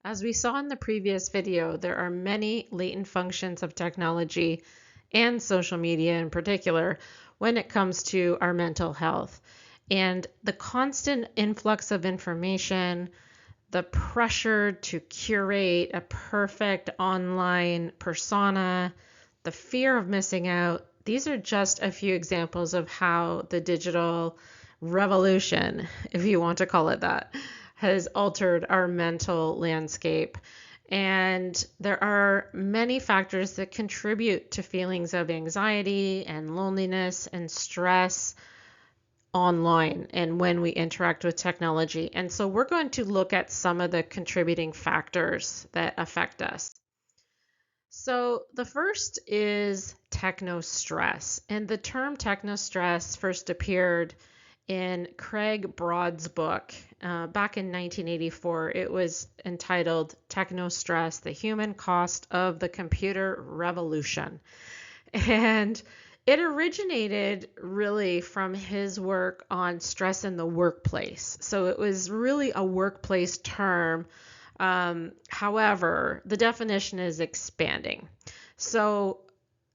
As we saw in the previous video, there are many latent functions of technology and social media in particular when it comes to our mental health. And the constant influx of information, the pressure to curate a perfect online persona, the fear of missing out, these are just a few examples of how the digital revolution, if you want to call it that, has altered our mental landscape. And there are many factors that contribute to feelings of anxiety and loneliness and stress online and when we interact with technology. And so we're going to look at some of the contributing factors that affect us. So the first is techno stress. And the term techno stress first appeared in Craig Broad's book back in 1984. It was entitled Techno Stress, The Human Cost of the Computer Revolution. And it originated really from his work on stress in the workplace. So it was really a workplace term. However, the definition is expanding. So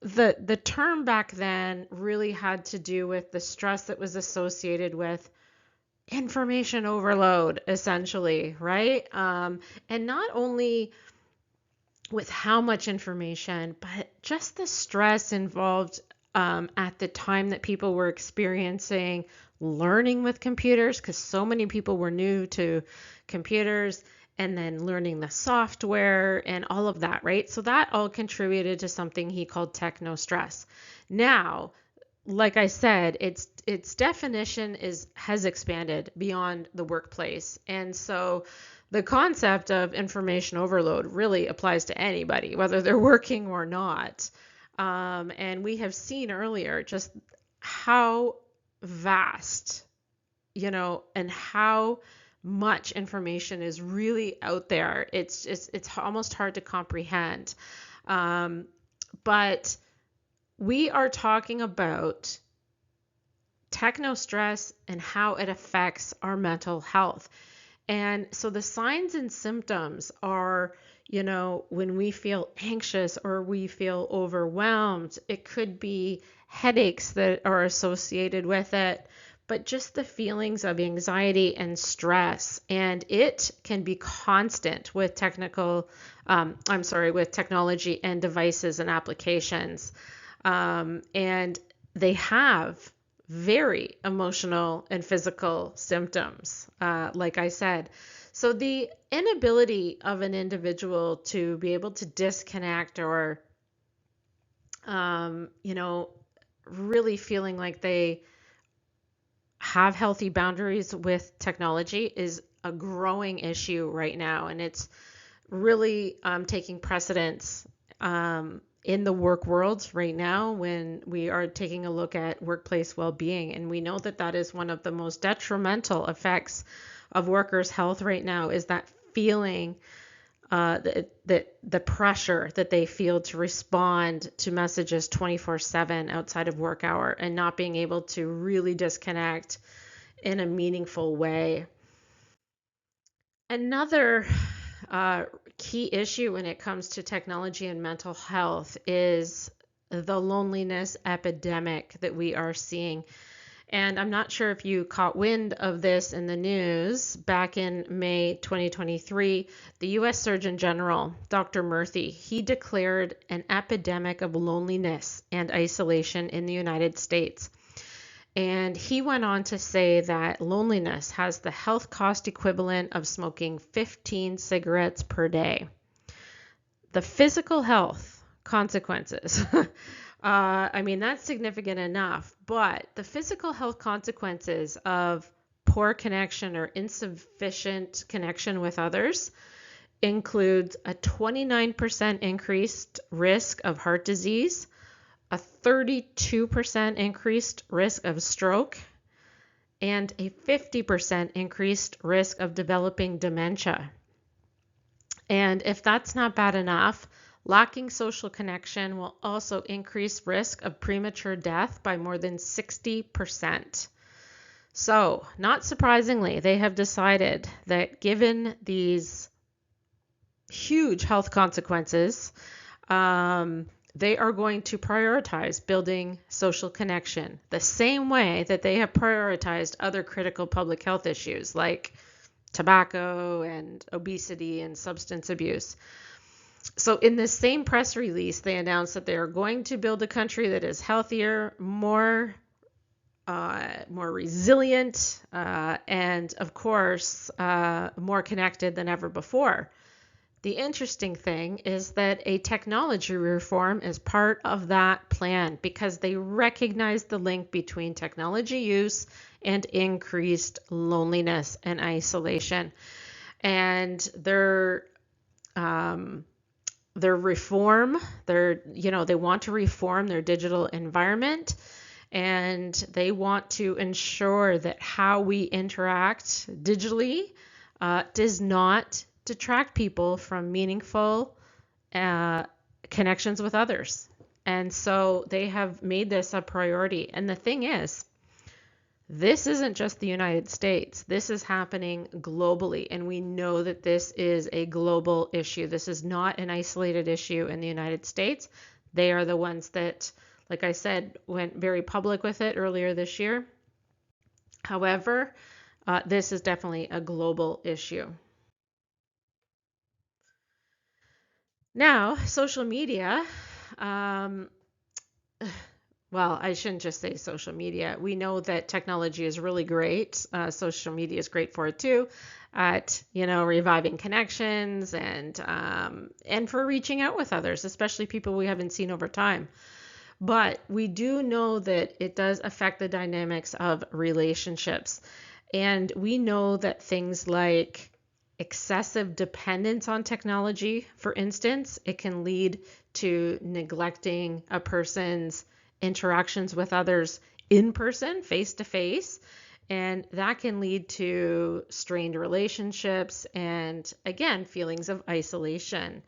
the term back then really had to do with the stress that was associated with information overload, essentially, right? And not only with how much information, but just the stress involved at the time that people were experiencing learning with computers, because so many people were new to computers, and then learning the software and all of that, right? So that all contributed to something he called techno stress. Now, like I said, its definition has expanded beyond the workplace. And so the concept of information overload really applies to anybody, whether they're working or not. And we have seen earlier just how vast, and how much information is really out there. It's almost hard to comprehend. But we are talking about techno stress and how it affects our mental health. And so the signs and symptoms are, when we feel anxious or we feel overwhelmed, it could be headaches that are associated with it, but just the feelings of anxiety and stress. And it can be constant with with technology and devices and applications. And they have very emotional and physical symptoms, like I said. So the inability of an individual to be able to disconnect or, really feeling like they have healthy boundaries with technology is a growing issue right now. And it's really taking precedence in the work world right now when we are taking a look at workplace well-being. And we know that that is one of the most detrimental effects of workers' health right now, is that feeling, the pressure that they feel to respond to messages 24/7 outside of work hour and not being able to really disconnect in a meaningful way. Another key issue when it comes to technology and mental health is the loneliness epidemic that we are seeing. And I'm not sure if you caught wind of this in the news. Back in May 2023, the U.S. Surgeon General, Dr. Murthy, he declared an epidemic of loneliness and isolation in the United States. And he went on to say that loneliness has the health cost equivalent of smoking 15 cigarettes per day. The physical health consequences, that's significant enough, but the physical health consequences of poor connection or insufficient connection with others includes a 29% increased risk of heart disease, a 32% increased risk of stroke, and a 50% increased risk of developing dementia. And if that's not bad enough, lacking social connection will also increase risk of premature death by more than 60%. So, not surprisingly, they have decided that given these huge health consequences. They are going to prioritize building social connection the same way that they have prioritized other critical public health issues like tobacco and obesity and substance abuse. So in this same press release, they announced that they are going to build a country that is healthier, more resilient, and of course, more connected than ever before. The interesting thing is that a technology reform is part of that plan because they recognize the link between technology use and increased loneliness and isolation. And their reform, they want to reform their digital environment, and they want to ensure that how we interact digitally does not detract people from meaningful connections with others. And so they have made this a priority. And the thing is, this isn't just the United States. This is happening globally. And we know that this is a global issue. This is not an isolated issue in the United States. They are the ones that, like I said, went very public with it earlier this year. However, this is definitely a global issue. Now, social media, well, I shouldn't just say social media. We know that technology is really great. Social media is great for it too, at reviving connections and for reaching out with others, especially people we haven't seen over time. But we do know that it does affect the dynamics of relationships. And we know that things like excessive dependence on technology, for instance, it can lead to neglecting a person's interactions with others in person, face to face. And that can lead to strained relationships and, again, feelings of isolation.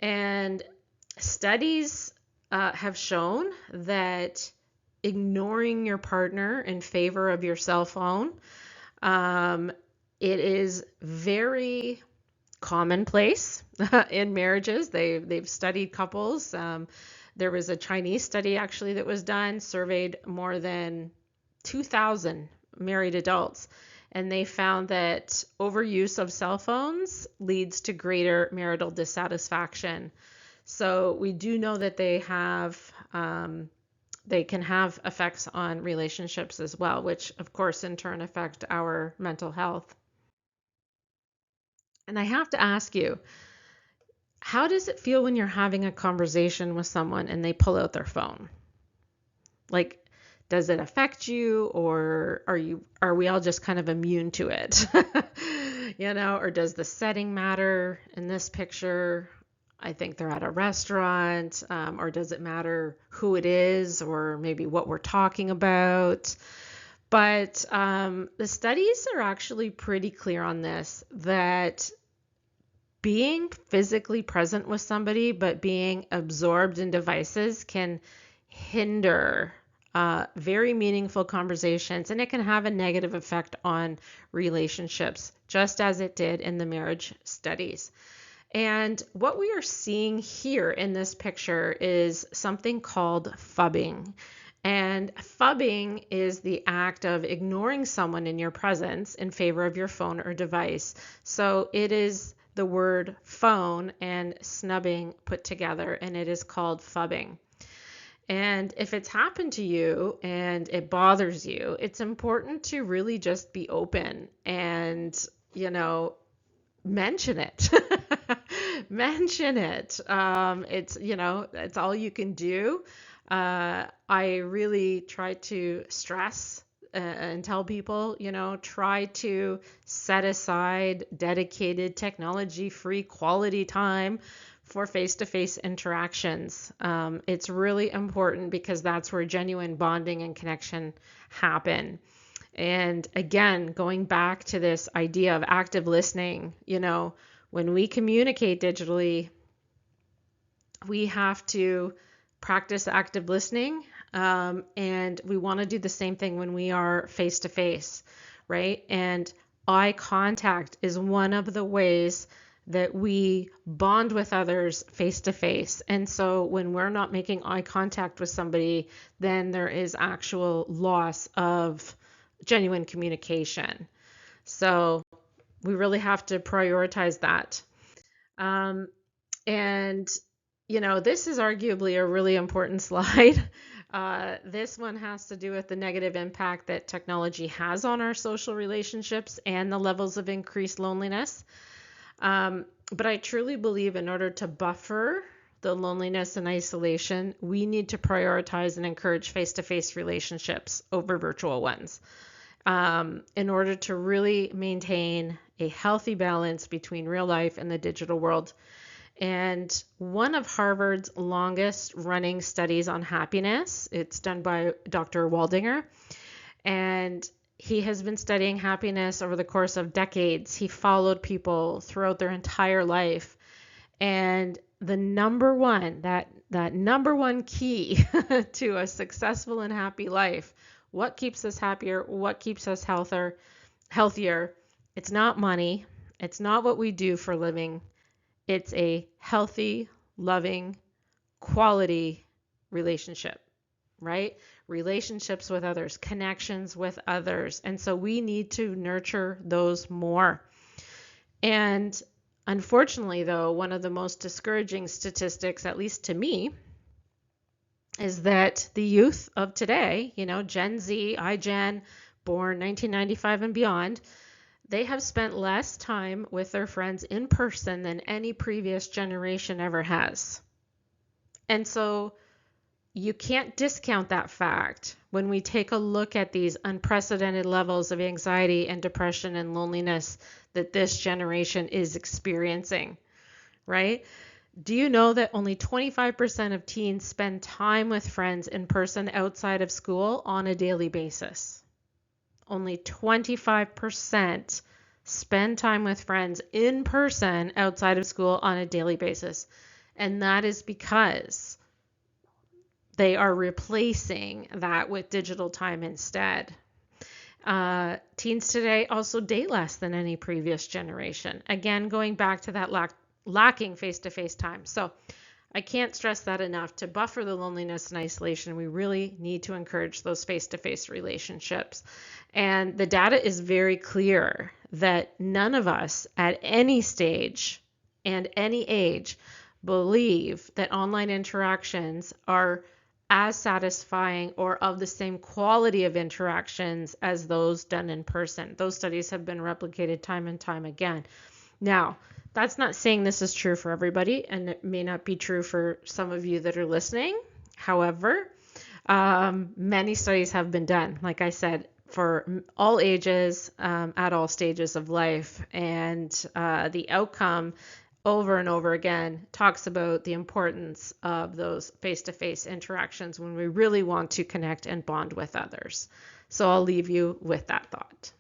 And studies have shown that ignoring your partner in favor of your cell phone, it is very commonplace in marriages. They've studied couples. There was a Chinese study actually that was done, surveyed more than 2,000 married adults, and they found that overuse of cell phones leads to greater marital dissatisfaction. So we do know that they can have effects on relationships as well, which of course in turn affect our mental health. And I have to ask you, how does it feel when you're having a conversation with someone and they pull out their phone? Like, does it affect you, or are we all just kind of immune to it? Or does the setting matter in this picture? I think they're at a restaurant, or does it matter who it is or maybe what we're talking about? But the studies are actually pretty clear on this, that being physically present with somebody but being absorbed in devices can hinder very meaningful conversations, and it can have a negative effect on relationships, just as it did in the marriage studies. And what we are seeing here in this picture is something called phubbing. And phubbing is the act of ignoring someone in your presence in favor of your phone or device. So it is the word phone and snubbing put together, and it is called phubbing. And if it's happened to you and it bothers you, it's important to really just be open and, mention it. Mention it. It's all you can do. I really try to stress and tell people, try to set aside dedicated technology-free quality time for face-to-face interactions. It's really important because that's where genuine bonding and connection happen. And again, going back to this idea of active listening, when we communicate digitally, we have to practice active listening. And we want to do the same thing when we are face to face, right? And eye contact is one of the ways that we bond with others face to face. And so when we're not making eye contact with somebody, then there is actual loss of genuine communication. So we really have to prioritize that. Um, and, this is arguably a really important slide. This one has to do with the negative impact that technology has on our social relationships and the levels of increased loneliness. But I truly believe in order to buffer the loneliness and isolation, we need to prioritize and encourage face-to-face relationships over virtual ones, in order to really maintain a healthy balance between real life and the digital world. And one of Harvard's longest running studies on happiness, it's done by Dr. Waldinger, and he has been studying happiness over the course of decades. He followed people throughout their entire life. And the number one, that number one key to a successful and happy life, what keeps us happier, what keeps us healthier, it's not money, it's not what we do for a living. It's a healthy, loving, quality relationship, right? Relationships with others, connections with others. And so we need to nurture those more. And unfortunately, though, one of the most discouraging statistics, at least to me, is that the youth of today, Gen Z, iGen, born 1995 and beyond, they have spent less time with their friends in person than any previous generation ever has. And so you can't discount that fact when we take a look at these unprecedented levels of anxiety and depression and loneliness that this generation is experiencing, right? Do you know that only 25% of teens spend time with friends in person outside of school on a daily basis? Only 25% spend time with friends in person outside of school on a daily basis. And that is because they are replacing that with digital time instead. Teens today also date less than any previous generation. Again, going back to that lacking face-to-face time. So I can't stress that enough. To buffer the loneliness and isolation, we really need to encourage those face-to-face relationships. And the data is very clear that none of us at any stage and any age believe that online interactions are as satisfying or of the same quality of interactions as those done in person. Those studies have been replicated time and time again. Now, that's not saying this is true for everybody, and it may not be true for some of you that are listening. However, many studies have been done, like I said, for all ages, at all stages of life, and the outcome over and over again talks about the importance of those face-to-face interactions when we really want to connect and bond with others. So I'll leave you with that thought.